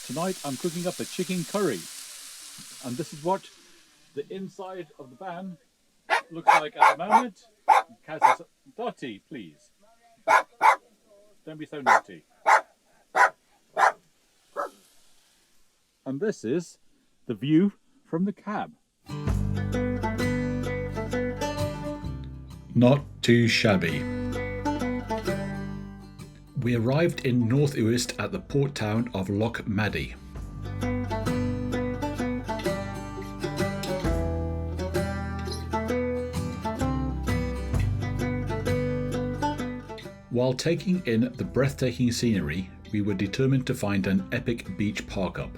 Tonight I'm cooking up a chicken curry, and this is what the inside of the van looks like at the moment. Dottie, please. Don't be so naughty. And this is the view from the cab. Not too shabby. We arrived in North Uist at the port town of Loch Maddie. While taking in the breathtaking scenery, we were determined to find an epic beach parkup.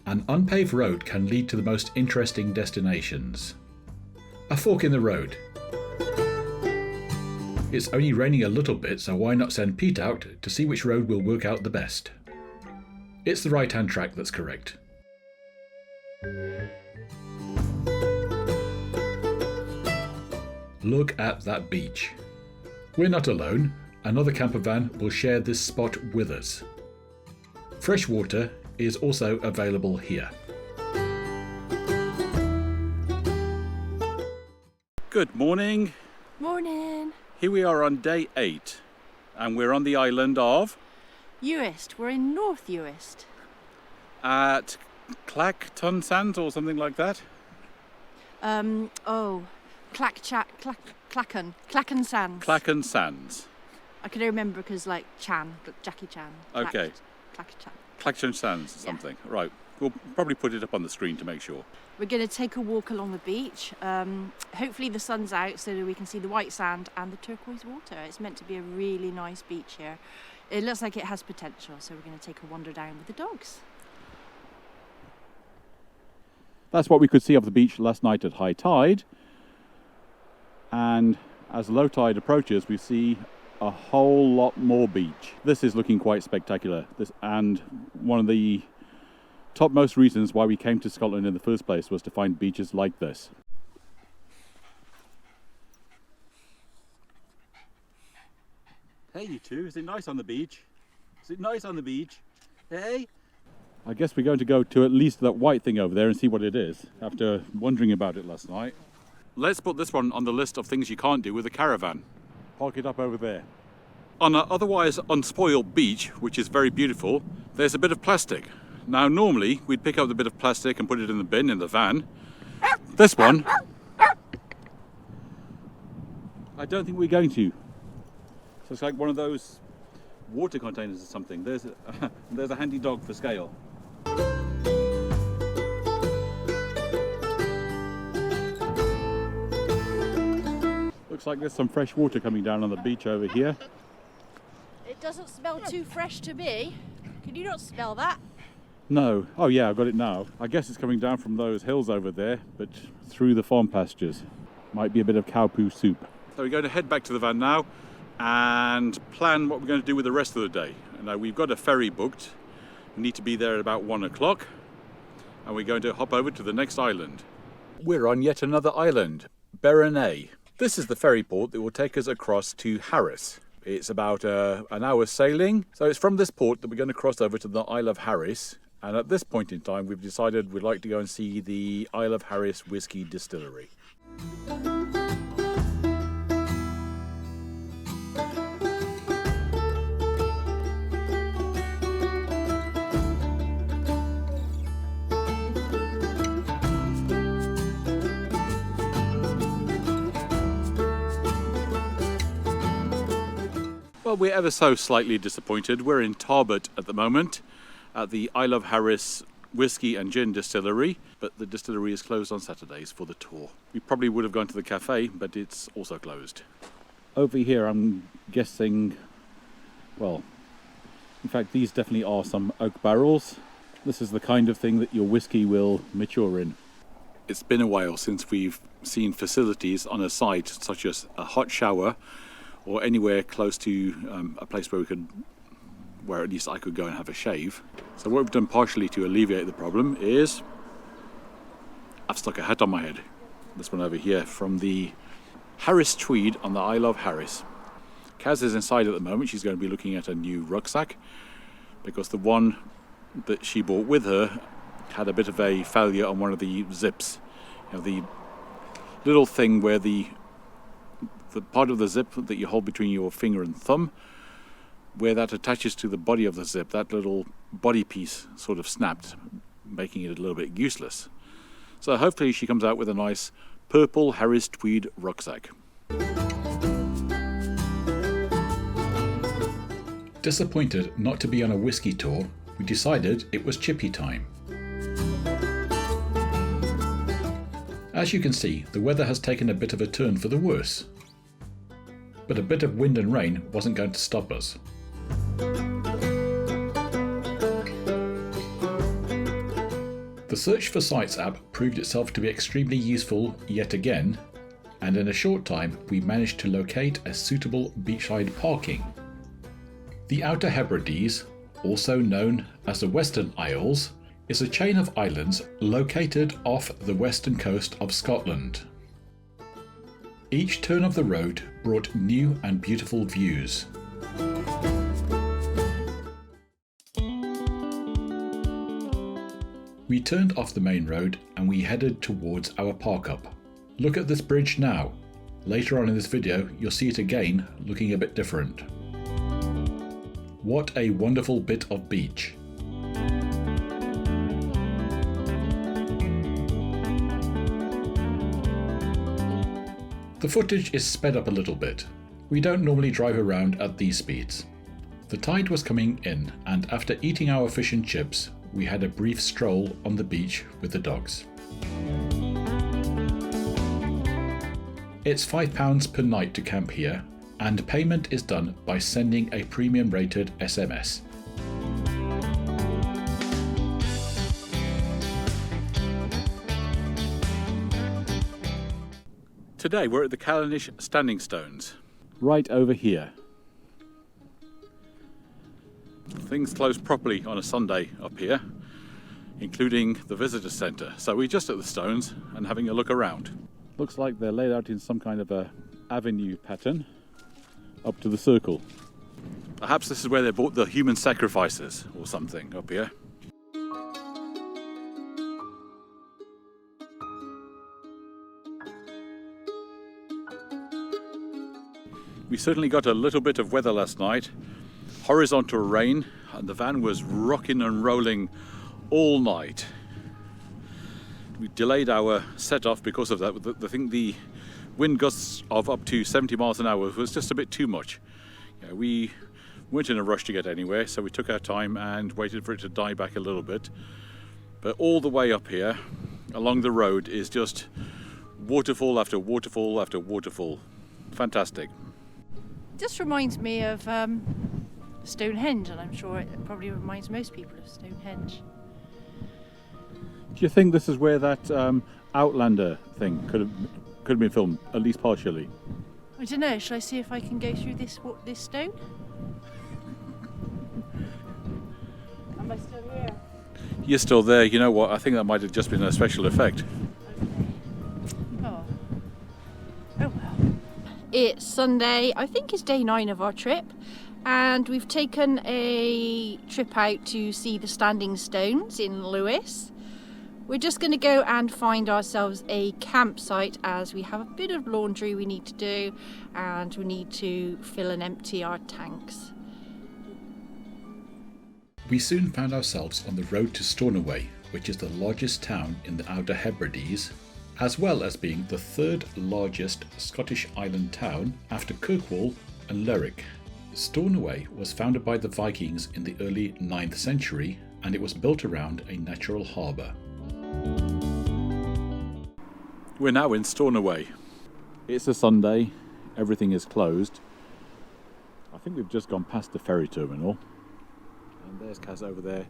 An unpaved road can lead to the most interesting destinations. A fork in the road. It's only raining a little bit, so why not send Pete out to see which road will work out the best? It's the right-hand track that's correct. Look at that beach. We're not alone. Another camper van will share this spot with us. Fresh water is also available here. Good morning. Morning. Here we are on day 8, and we're on the island of... Uist. We're in North Uist. At Clachan Sands or something like that? Clachan Sands. Clachan Sands. I can remember because like Jackie Chan. Okay. Clachan Sands something. Yeah. Right. We'll probably put it up on the screen to make sure. We're going to take a walk along the beach. Hopefully the sun's out so that we can see the white sand and the turquoise water. It's meant to be a really nice beach here. It looks like it has potential, so we're going to take a wander down with the dogs. That's what we could see of the beach last night at high tide. And as low tide approaches, we see a whole lot more beach. This is looking quite spectacular. And one of the topmost reasons why we came to Scotland in the first place was to find beaches like this. Hey you two, is it nice on the beach? Is it nice on the beach? Hey? I guess we're going to go to at least that white thing over there and see what it is, after wondering about it last night. Let's put this one on the list of things you can't do with a caravan. Park it up over there. On an otherwise unspoiled beach, which is very beautiful, there's a bit of plastic. Now normally we'd pick up the bit of plastic and put it in the bin in the van. This one, I don't think we're going to. So it's like one of those water containers or something. There's a handy dog for scale. Looks like there's some fresh water coming down on the beach over here. It doesn't smell too fresh to me. Can you not smell that? No. Oh yeah, I've got it now. I guess it's coming down from those hills over there, but through the farm pastures. Might be a bit of cow poo soup. So we're going to head back to the van now and plan what we're going to do with the rest of the day. Now we've got a ferry booked. We need to be there at about 1 o'clock, and we're going to hop over to the next island. We're on yet another island, Beneray. This is the ferry port that will take us across to Harris. It's about an hour's sailing. So it's from this port that we're going to cross over to the Isle of Harris. And at this point in time, we've decided we'd like to go and see the Isle of Harris Whiskey Distillery. Well, we're ever so slightly disappointed. We're in Tarbet at the moment at the Isle of Harris Whiskey and Gin Distillery, but the distillery is closed on Saturdays for the tour. We probably would have gone to the cafe, but it's also closed. Over here I'm guessing, well, in fact these definitely are some oak barrels. This is the kind of thing that your whiskey will mature in. It's been a while since we've seen facilities on a site such as a hot shower or anywhere close to a place where at least I could go and have a shave. So what we've done partially to alleviate the problem is I've stuck a hat on my head. This one over here from the Harris Tweed on the Isle of Harris. Kaz is inside at the moment. She's going to be looking at a new rucksack because the one that she brought with her had a bit of a failure on one of the zips. You know, the little thing where the part of the zip that you hold between your finger and thumb, where that attaches to the body of the zip, that little body piece sort of snapped, making it a little bit useless. So hopefully she comes out with a nice purple Harris tweed rucksack. Disappointed not to be on a whiskey tour, we decided it was chippy time. As you can see, the weather has taken a bit of a turn for the worse. But a bit of wind and rain wasn't going to stop us. The Search for Sites app proved itself to be extremely useful yet again, and in a short time we managed to locate a suitable beachside parking. The Outer Hebrides, also known as the Western Isles, is a chain of islands located off the western coast of Scotland. Each turn of the road brought new and beautiful views. We turned off the main road and we headed towards our parkup. Look at this bridge now. Later on in this video you'll see it again looking a bit different. What a wonderful bit of beach. The footage is sped up a little bit. We don't normally drive around at these speeds. The tide was coming in, and after eating our fish and chips, we had a brief stroll on the beach with the dogs. It's £5 per night to camp here, and payment is done by sending a premium rated SMS. Today we're at the Callanish Stones, right over here. Things close properly on a Sunday up here, including the visitor centre. So we're just at the stones and having a look around. Looks like they're laid out in some kind of a avenue pattern up to the circle. Perhaps this is where they bought the human sacrifices or something up here. We certainly got a little bit of weather last night. Horizontal rain, and the van was rocking and rolling all night. We delayed our set off because of that. I think the wind gusts of up to 70 miles an hour was just a bit too much. Yeah, we weren't in a rush to get anywhere, so we took our time and waited for it to die back a little bit. But all the way up here, along the road, is just waterfall after waterfall after waterfall. Fantastic. Just reminds me of Stonehenge, and I'm sure it probably reminds most people of Stonehenge. Do you think this is where that Outlander thing could have been filmed, at least partially? I don't know. Shall I see if I can go through this stone? Am I still here? You're still there. You know what? I think that might have just been a special effect. Okay. Oh well. It's Sunday. I think it's day 9 of our trip. And we've taken a trip out to see the Standing Stones in Uist. We're just going to go and find ourselves a campsite as we have a bit of laundry we need to do and we need to fill and empty our tanks. We soon found ourselves on the road to Stornoway, which is the largest town in the Outer Hebrides, as well as being the 3rd largest Scottish island town after Kirkwall and Lerwick. Stornoway was founded by the Vikings in the early 9th century, and it was built around a natural harbour. We're now in Stornoway. It's a Sunday, everything is closed. I think we've just gone past the ferry terminal. And there's Kaz over there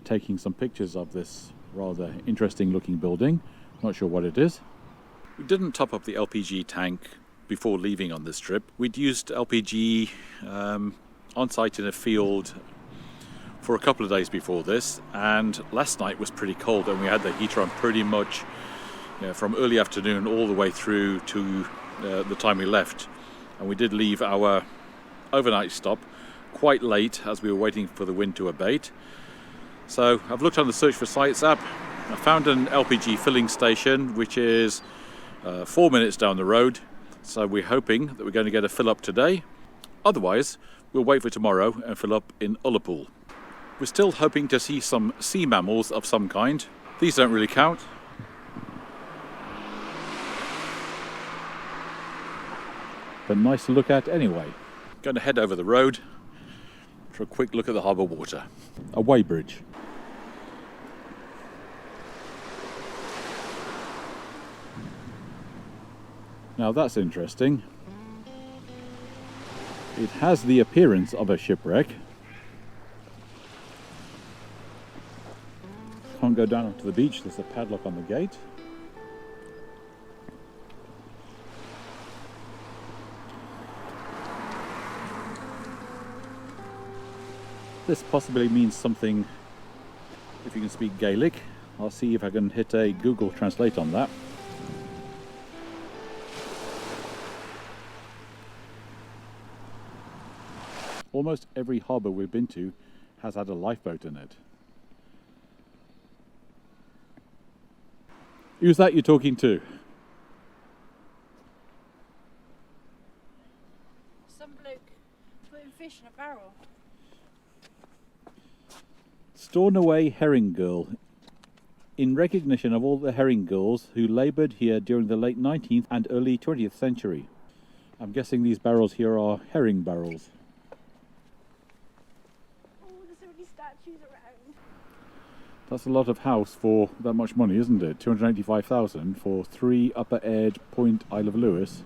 taking some pictures of this rather interesting looking building. Not sure what it is. We didn't top up the LPG tank before leaving on this trip. We'd used LPG on site in a field for a couple of days before this, and last night was pretty cold and we had the heater on pretty much from early afternoon all the way through to the time we left. And we did leave our overnight stop quite late as we were waiting for the wind to abate. So I've looked on the Search for Sights app. I found an LPG filling station which is 4 minutes down the road. So we're hoping that we're going to get a fill up today. Otherwise, we'll wait for tomorrow and fill up in Ullapool. We're still hoping to see some sea mammals of some kind. These don't really count. But nice to look at anyway. Going to head over the road for a quick look at the harbour water. A weighbridge. Now that's interesting. It has the appearance of a shipwreck. Can't go down onto the beach, there's a padlock on the gate. This possibly means something if you can speak Gaelic. I'll see if I can hit a Google Translate on that. Almost every harbour we've been to has had a lifeboat in it. Who's that you're talking to? Some bloke putting fish in a barrel. Stornoway Herring Girl. In recognition of all the herring girls who laboured here during the late 19th and early 20th century. I'm guessing these barrels here are herring barrels. Oh, there's so many statues around. That's a lot of house for that much money, isn't it? 285,000 for 3 Upper Edge Point Isle of Lewis.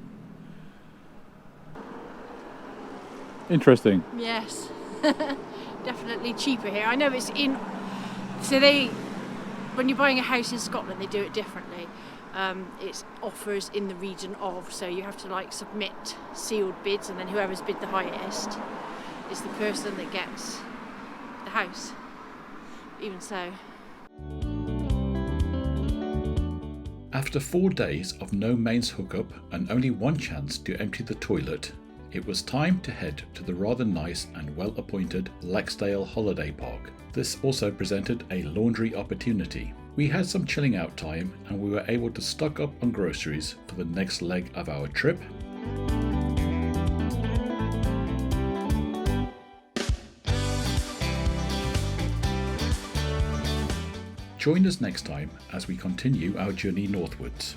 Interesting. Yes, definitely cheaper here. I know it's in. So when you're buying a house in Scotland, they do it differently. It's offers in the region of, so you have to like submit sealed bids, and then whoever's bid the highest is the person that gets the house. Even so. After 4 days of no mains hookup and only one chance to empty the toilet, it was time to head to the rather nice and well-appointed Laxdale Holiday Park. This also presented a laundry opportunity. We had some chilling out time and we were able to stock up on groceries for the next leg of our trip. Join us next time as we continue our journey northwards.